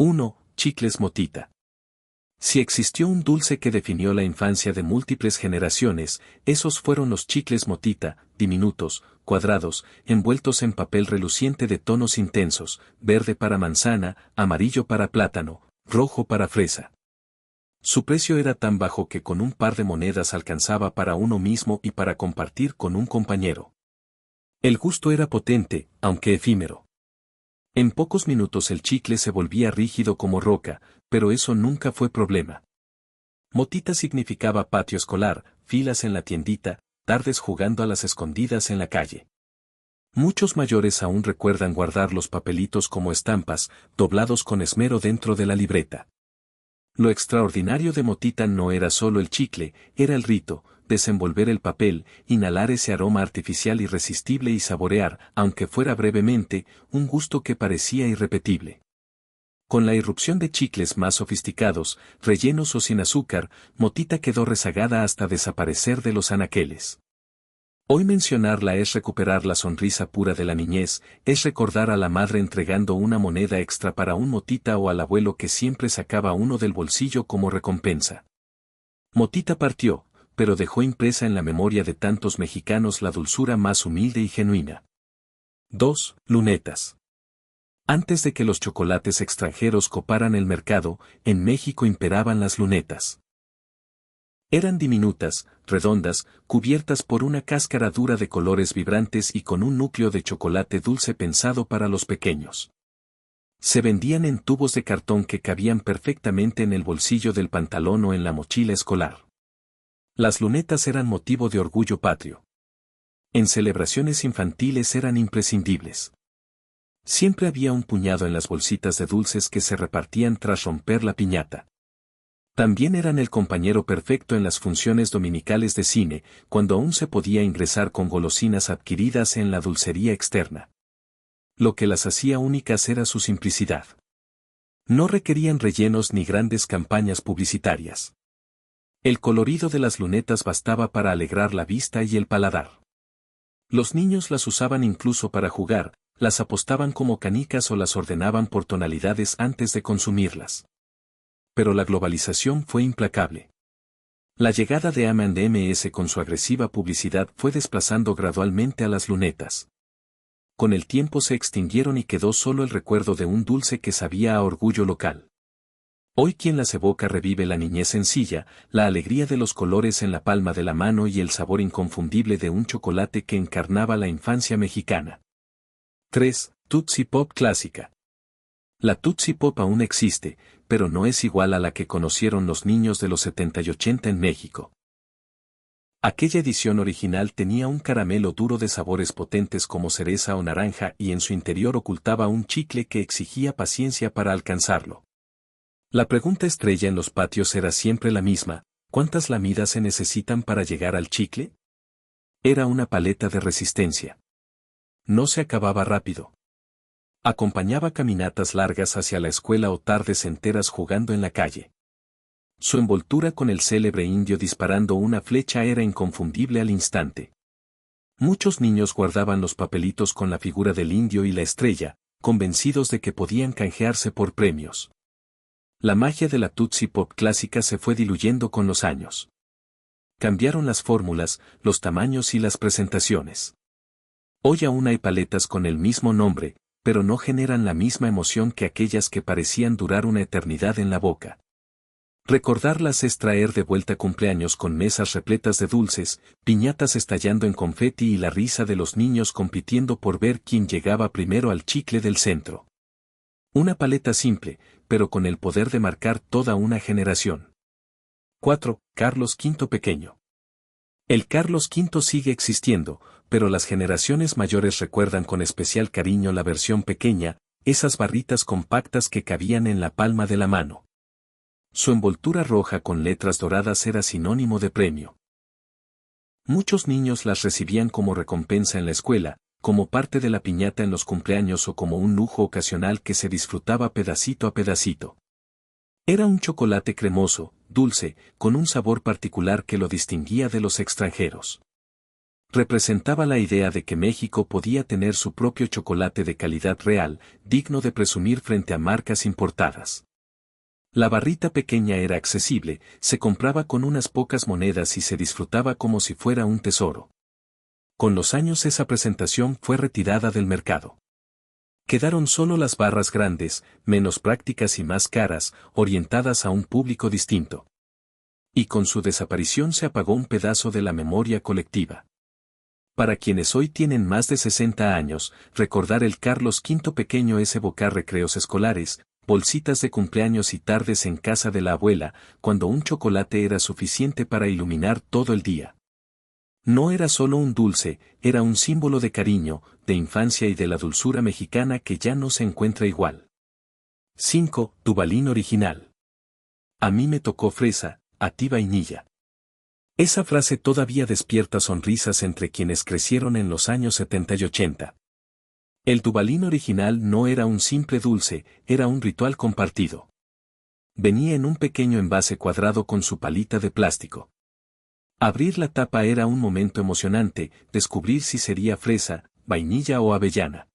1. Chicles Motita. Si existió un dulce que definió la infancia de múltiples generaciones, esos fueron los chicles Motita, diminutos, cuadrados, envueltos en papel reluciente de tonos intensos, verde para manzana, amarillo para plátano, rojo para fresa. Su precio era tan bajo que con un par de monedas alcanzaba para uno mismo y para compartir con un compañero. El gusto era potente, aunque efímero. En pocos minutos el chicle se volvía rígido como roca, pero eso nunca fue problema. Motita significaba patio escolar, filas en la tiendita, tardes jugando a las escondidas en la calle. Muchos mayores aún recuerdan guardar los papelitos como estampas, doblados con esmero dentro de la libreta. Lo extraordinario de Motita no era solo el chicle, era el rito, desenvolver el papel, inhalar ese aroma artificial irresistible y saborear, aunque fuera brevemente, un gusto que parecía irrepetible. Con la irrupción de chicles más sofisticados, rellenos o sin azúcar, Motita quedó rezagada hasta desaparecer de los anaqueles. Hoy mencionarla es recuperar la sonrisa pura de la niñez, es recordar a la madre entregando una moneda extra para un Motita o al abuelo que siempre sacaba uno del bolsillo como recompensa. Motita partió, pero dejó impresa en la memoria de tantos mexicanos la dulzura más humilde y genuina. 2. Lunetas. Antes de que los chocolates extranjeros coparan el mercado, en México imperaban las lunetas. Eran diminutas, redondas, cubiertas por una cáscara dura de colores vibrantes y con un núcleo de chocolate dulce pensado para los pequeños. Se vendían en tubos de cartón que cabían perfectamente en el bolsillo del pantalón o en la mochila escolar. Las lunetas eran motivo de orgullo patrio. En celebraciones infantiles eran imprescindibles. Siempre había un puñado en las bolsitas de dulces que se repartían tras romper la piñata. También eran el compañero perfecto en las funciones dominicales de cine, cuando aún se podía ingresar con golosinas adquiridas en la dulcería externa. Lo que las hacía únicas era su simplicidad. No requerían rellenos ni grandes campañas publicitarias. El colorido de las lunetas bastaba para alegrar la vista y el paladar. Los niños las usaban incluso para jugar, las apostaban como canicas o las ordenaban por tonalidades antes de consumirlas. Pero la globalización fue implacable. La llegada de M&M's con su agresiva publicidad fue desplazando gradualmente a las lunetas. Con el tiempo se extinguieron y quedó solo el recuerdo de un dulce que sabía a orgullo local. Hoy quien las evoca revive la niñez sencilla, la alegría de los colores en la palma de la mano y el sabor inconfundible de un chocolate que encarnaba la infancia mexicana. 3. Tootsie Pop clásica. La Tootsie Pop aún existe, pero no es igual a la que conocieron los niños de los 70 y 80 en México. Aquella edición original tenía un caramelo duro de sabores potentes como cereza o naranja y en su interior ocultaba un chicle que exigía paciencia para alcanzarlo. La pregunta estrella en los patios era siempre la misma: ¿cuántas lamidas se necesitan para llegar al chicle? Era una paleta de resistencia. No se acababa rápido. Acompañaba caminatas largas hacia la escuela o tardes enteras jugando en la calle. Su envoltura con el célebre indio disparando una flecha era inconfundible al instante. Muchos niños guardaban los papelitos con la figura del indio y la estrella, convencidos de que podían canjearse por premios. La magia de la Tootsie Pop clásica se fue diluyendo con los años. Cambiaron las fórmulas, los tamaños y las presentaciones. Hoy aún hay paletas con el mismo nombre, pero no generan la misma emoción que aquellas que parecían durar una eternidad en la boca. Recordarlas es traer de vuelta cumpleaños con mesas repletas de dulces, piñatas estallando en confeti y la risa de los niños compitiendo por ver quién llegaba primero al chicle del centro. Una paleta simple, pero con el poder de marcar toda una generación. 4. Carlos V Pequeño. El Carlos V sigue existiendo, pero las generaciones mayores recuerdan con especial cariño la versión pequeña, esas barritas compactas que cabían en la palma de la mano. Su envoltura roja con letras doradas era sinónimo de premio. Muchos niños las recibían como recompensa en la escuela, como parte de la piñata en los cumpleaños o como un lujo ocasional que se disfrutaba pedacito a pedacito. Era un chocolate cremoso, dulce, con un sabor particular que lo distinguía de los extranjeros. Representaba la idea de que México podía tener su propio chocolate de calidad real, digno de presumir frente a marcas importadas. La barrita pequeña era accesible, se compraba con unas pocas monedas y se disfrutaba como si fuera un tesoro. Con los años esa presentación fue retirada del mercado. Quedaron solo las barras grandes, menos prácticas y más caras, orientadas a un público distinto. Y con su desaparición se apagó un pedazo de la memoria colectiva. Para quienes hoy tienen más de 60 años, recordar el Carlos V pequeño es evocar recreos escolares, bolsitas de cumpleaños y tardes en casa de la abuela, cuando un chocolate era suficiente para iluminar todo el día. No era solo un dulce, era un símbolo de cariño, de infancia y de la dulzura mexicana que ya no se encuentra igual. 5. Duvalín original. A mí me tocó fresa, a ti vainilla. Esa frase todavía despierta sonrisas entre quienes crecieron en los años 70 y 80. El Duvalín original no era un simple dulce, era un ritual compartido. Venía en un pequeño envase cuadrado con su palita de plástico. Abrir la tapa era un momento emocionante, descubrir si sería fresa, vainilla o avellana.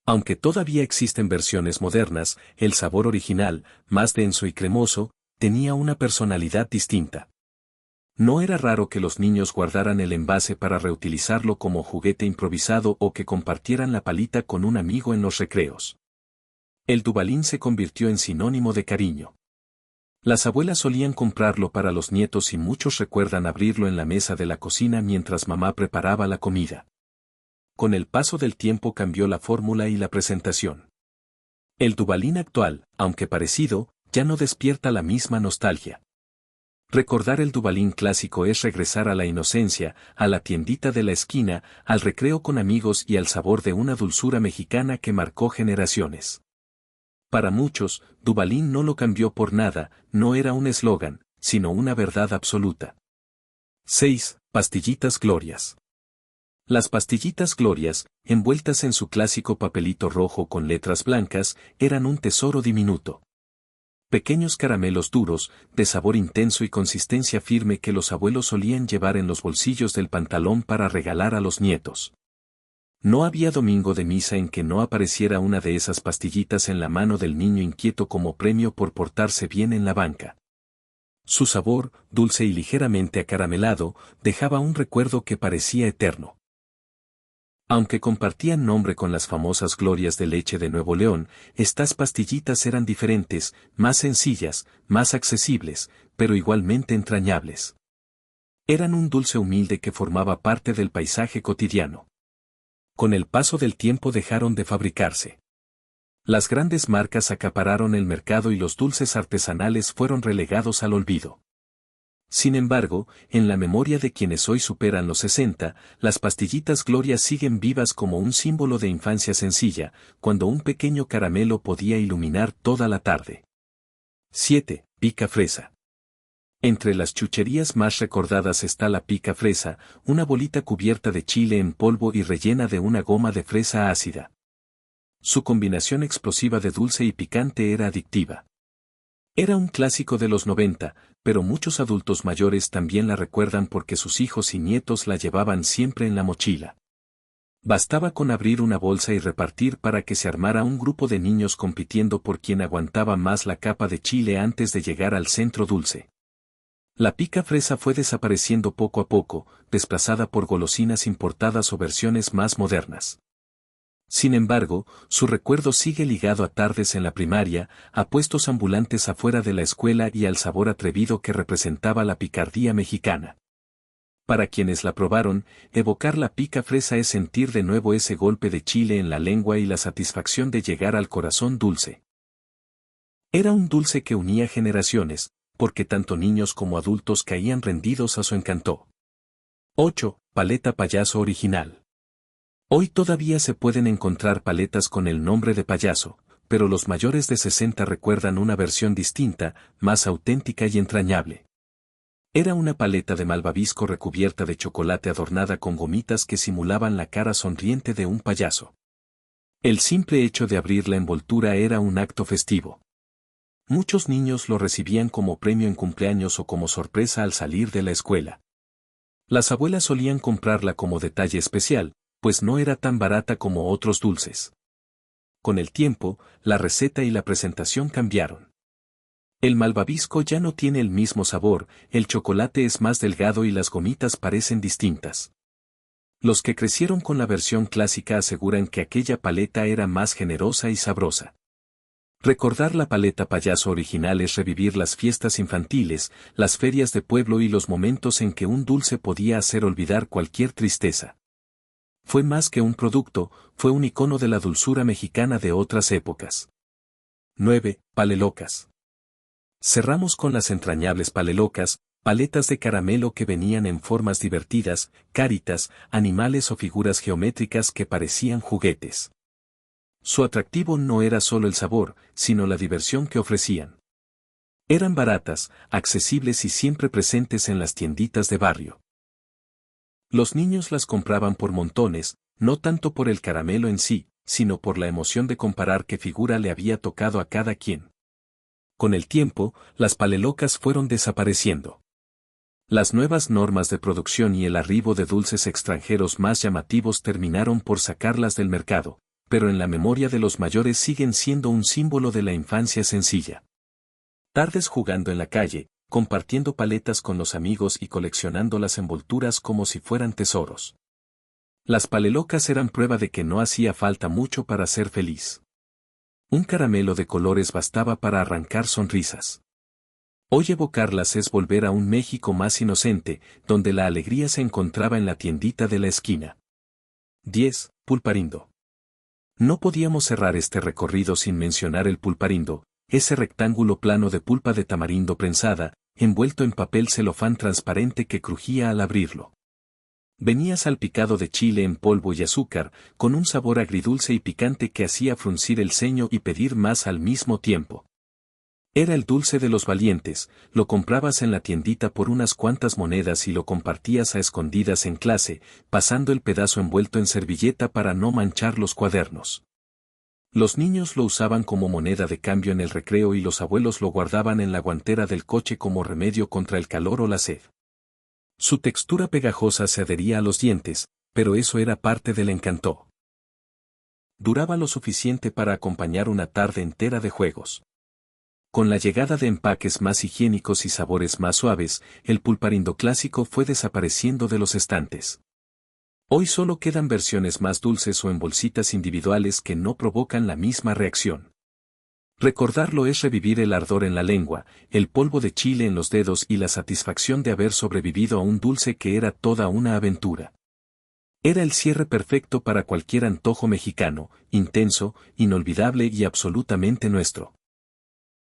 Aunque todavía existen versiones modernas, el sabor original, más denso y cremoso, tenía una personalidad distinta. No era raro que los niños guardaran el envase para reutilizarlo como juguete improvisado o que compartieran la palita con un amigo en los recreos. El Duvalín se convirtió en sinónimo de cariño. Las abuelas solían comprarlo para los nietos y muchos recuerdan abrirlo en la mesa de la cocina mientras mamá preparaba la comida. Con el paso del tiempo cambió la fórmula y la presentación. El Duvalín actual, aunque parecido, ya no despierta la misma nostalgia. Recordar el Duvalín clásico es regresar a la inocencia, a la tiendita de la esquina, al recreo con amigos y al sabor de una dulzura mexicana que marcó generaciones. Para muchos, Duvalín no lo cambió por nada, no era un eslogan, sino una verdad absoluta. 6. Pastillitas Glorias. Las pastillitas Glorias, envueltas en su clásico papelito rojo con letras blancas, eran un tesoro diminuto. Pequeños caramelos duros, de sabor intenso y consistencia firme que los abuelos solían llevar en los bolsillos del pantalón para regalar a los nietos. No había domingo de misa en que no apareciera una de esas pastillitas en la mano del niño inquieto como premio por portarse bien en la banca. Su sabor, dulce y ligeramente acaramelado, dejaba un recuerdo que parecía eterno. Aunque compartían nombre con las famosas Glorias de leche de Nuevo León, estas pastillitas eran diferentes, más sencillas, más accesibles, pero igualmente entrañables. Eran un dulce humilde que formaba parte del paisaje cotidiano. Con el paso del tiempo dejaron de fabricarse. Las grandes marcas acapararon el mercado y los dulces artesanales fueron relegados al olvido. Sin embargo, en la memoria de quienes hoy superan los 60, las pastillitas Gloria siguen vivas como un símbolo de infancia sencilla, cuando un pequeño caramelo podía iluminar toda la tarde. 7. Pica fresa. Entre las chucherías más recordadas está la pica fresa, una bolita cubierta de chile en polvo y rellena de una goma de fresa ácida. Su combinación explosiva de dulce y picante era adictiva. Era un clásico de los 90, pero muchos adultos mayores también la recuerdan porque sus hijos y nietos la llevaban siempre en la mochila. Bastaba con abrir una bolsa y repartir para que se armara un grupo de niños compitiendo por quien aguantaba más la capa de chile antes de llegar al centro dulce. La pica fresa fue desapareciendo poco a poco, desplazada por golosinas importadas o versiones más modernas. Sin embargo, su recuerdo sigue ligado a tardes en la primaria, a puestos ambulantes afuera de la escuela y al sabor atrevido que representaba la picardía mexicana. Para quienes la probaron, evocar la pica fresa es sentir de nuevo ese golpe de chile en la lengua y la satisfacción de llegar al corazón dulce. Era un dulce que unía generaciones, porque tanto niños como adultos caían rendidos a su encanto. 8. Paleta payaso original. Hoy todavía se pueden encontrar paletas con el nombre de payaso, pero los mayores de 60 recuerdan una versión distinta, más auténtica y entrañable. Era una paleta de malvavisco recubierta de chocolate adornada con gomitas que simulaban la cara sonriente de un payaso. El simple hecho de abrir la envoltura era un acto festivo. Muchos niños lo recibían como premio en cumpleaños o como sorpresa al salir de la escuela. Las abuelas solían comprarla como detalle especial, pues no era tan barata como otros dulces. Con el tiempo, la receta y la presentación cambiaron. El malvavisco ya no tiene el mismo sabor, el chocolate es más delgado y las gomitas parecen distintas. Los que crecieron con la versión clásica aseguran que aquella paleta era más generosa y sabrosa. Recordar la paleta payaso original es revivir las fiestas infantiles, las ferias de pueblo y los momentos en que un dulce podía hacer olvidar cualquier tristeza. Fue más que un producto, fue un icono de la dulzura mexicana de otras épocas. 9. Palelocas. Cerramos con las entrañables palelocas, paletas de caramelo que venían en formas divertidas, caritas, animales o figuras geométricas que parecían juguetes. Su atractivo no era solo el sabor, sino la diversión que ofrecían. Eran baratas, accesibles y siempre presentes en las tienditas de barrio. Los niños las compraban por montones, no tanto por el caramelo en sí, sino por la emoción de comparar qué figura le había tocado a cada quien. Con el tiempo, las palelocas fueron desapareciendo. Las nuevas normas de producción y el arribo de dulces extranjeros más llamativos terminaron por sacarlas del mercado, pero en la memoria de los mayores siguen siendo un símbolo de la infancia sencilla. Tardes jugando en la calle, compartiendo paletas con los amigos y coleccionando las envolturas como si fueran tesoros. Las palelocas eran prueba de que no hacía falta mucho para ser feliz. Un caramelo de colores bastaba para arrancar sonrisas. Hoy evocarlas es volver a un México más inocente, donde la alegría se encontraba en la tiendita de la esquina. 10. Pulparindo. No podíamos cerrar este recorrido sin mencionar el pulparindo, ese rectángulo plano de pulpa de tamarindo prensada, envuelto en papel celofán transparente que crujía al abrirlo. Venía salpicado de chile en polvo y azúcar, con un sabor agridulce y picante que hacía fruncir el ceño y pedir más al mismo tiempo. Era el dulce de los valientes, lo comprabas en la tiendita por unas cuantas monedas y lo compartías a escondidas en clase, pasando el pedazo envuelto en servilleta para no manchar los cuadernos. Los niños lo usaban como moneda de cambio en el recreo y los abuelos lo guardaban en la guantera del coche como remedio contra el calor o la sed. Su textura pegajosa se adhería a los dientes, pero eso era parte del encanto. Duraba lo suficiente para acompañar una tarde entera de juegos. Con la llegada de empaques más higiénicos y sabores más suaves, el pulparindo clásico fue desapareciendo de los estantes. Hoy solo quedan versiones más dulces o en bolsitas individuales que no provocan la misma reacción. Recordarlo es revivir el ardor en la lengua, el polvo de chile en los dedos y la satisfacción de haber sobrevivido a un dulce que era toda una aventura. Era el cierre perfecto para cualquier antojo mexicano, intenso, inolvidable y absolutamente nuestro.